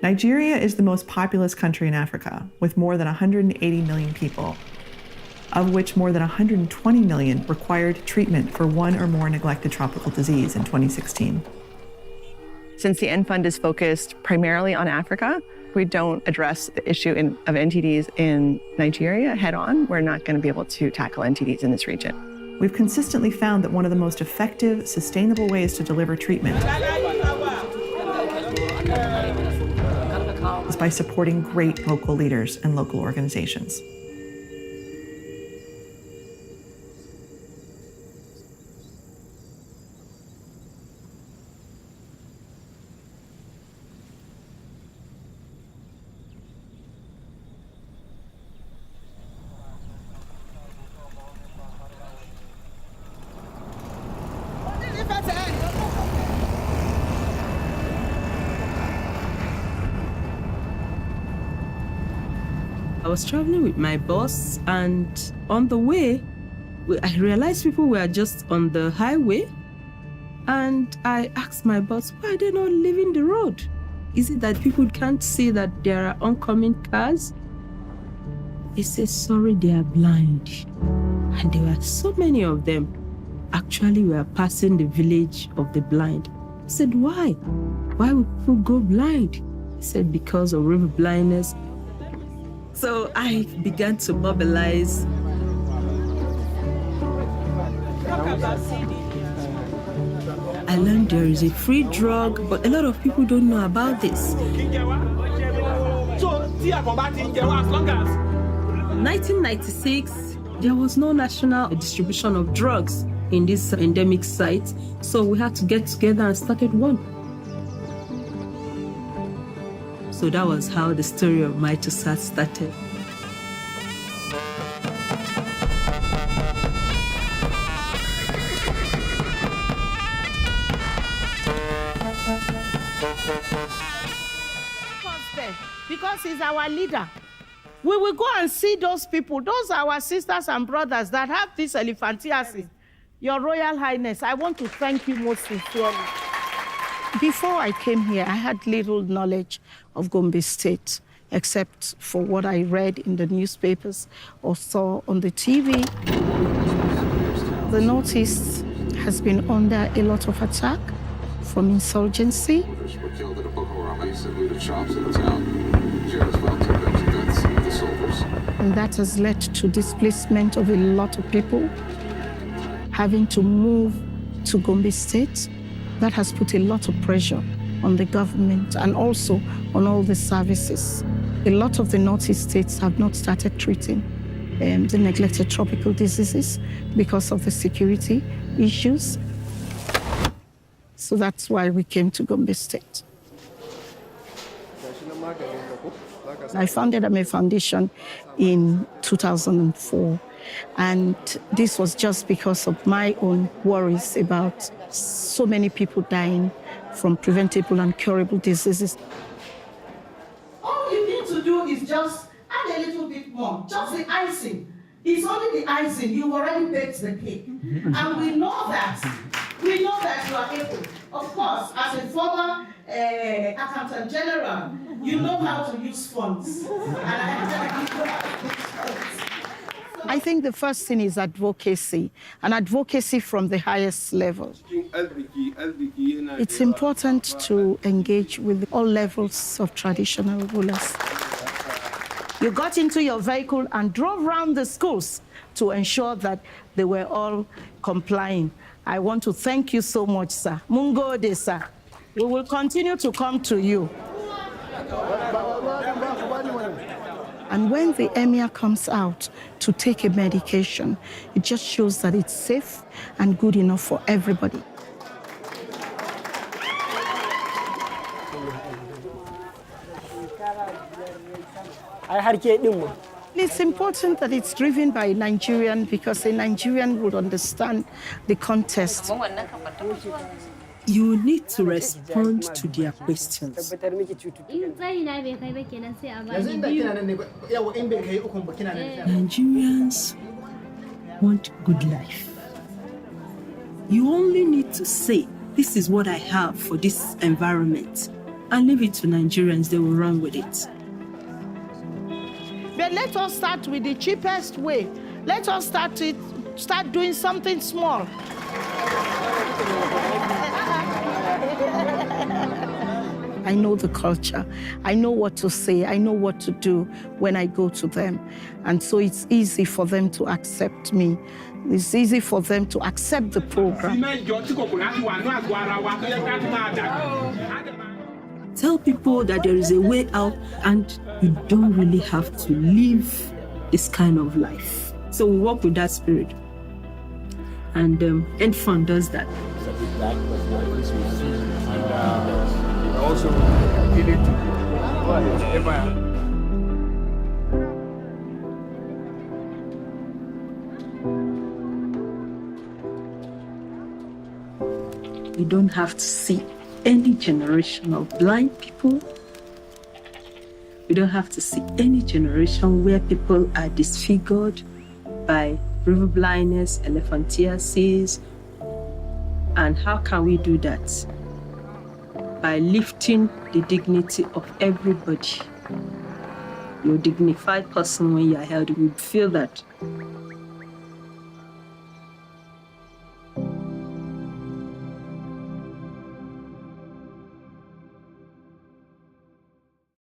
Nigeria is the most populous country in Africa, with more than 180 million people, of which more than 120 million required treatment for one or more neglected tropical disease in 2016. Since the N Fund is focused primarily on Africa, we don't address the issue of NTDs in Nigeria head on. We're not going to be able to tackle NTDs in this region. We've consistently found that one of the most effective, sustainable ways to deliver treatment is by supporting great local leaders and local organizations. I was traveling with my boss, and on the way, I realized people were just on the highway, and I asked my boss, why are they not leaving the road? Is it that people can't see that there are oncoming cars? He said, sorry, they are blind. And there were so many of them. Actually, we were passing the village of the blind. I said, why? Why would people go blind? He said, because of river blindness. So I began to mobilize. I learned there is a free drug, but a lot of people don't know about this. 1996, there was no national distribution of drugs in this endemic site, so we had to get together and started one. So that was how the story of Mitosath started. Because he's our leader. We will go and see those people. Those are our sisters and brothers that have this elephantiasis. Your Royal Highness, I want to thank you most sincerely. Before I came here, I had little knowledge of Gombe State, except for what I read in the newspapers or saw on the TV. The Northeast has been under a lot of attack from insurgency. And that has led to displacement of a lot of people having to move to Gombe State. That has put a lot of pressure on the government and also on all the services. A lot of the Northeast states have not started treating the neglected tropical diseases because of the security issues. So that's why we came to Gombe State. I founded a foundation in 2004, and this was just because of my own worries about so many people dying from preventable and curable diseases. All you need to do is just add a little bit more, just the icing. It's only the icing, you've already baked the cake. And we know that you are able. Of course, as a former accountant general, you know how to use funds. I think the first thing is advocacy, and advocacy from the highest level. It's important to engage with all levels of traditional rulers. You got into your vehicle and drove around the schools to ensure that they were all complying. I want to thank you so much, sir. Mungo de, sir. We will continue to come to you. And when the emir comes out to take a medication, it just shows that it's safe and good enough for everybody. It's important that it's driven by a Nigerian because a Nigerian would understand the context. You need to respond to their questions. Nigerians want good life. You only need to say, this is what I have for this environment. and leave it to Nigerians. They will run with it. But let us start with the cheapest way. Let us start doing something small. I know the culture. I know what to say. I know what to do when I go to them. And so it's easy for them to accept me. It's easy for them to accept the program. Tell people that there is a way out and you don't really have to live this kind of life. So we work with that spirit. And NFund does that. Also, you don't have to see any generation of blind people. We don't have to see any generation where people are disfigured by river blindness, elephantiasis. And how can we do that? By lifting the dignity of everybody. You're a dignified person when you're healthy. You feel that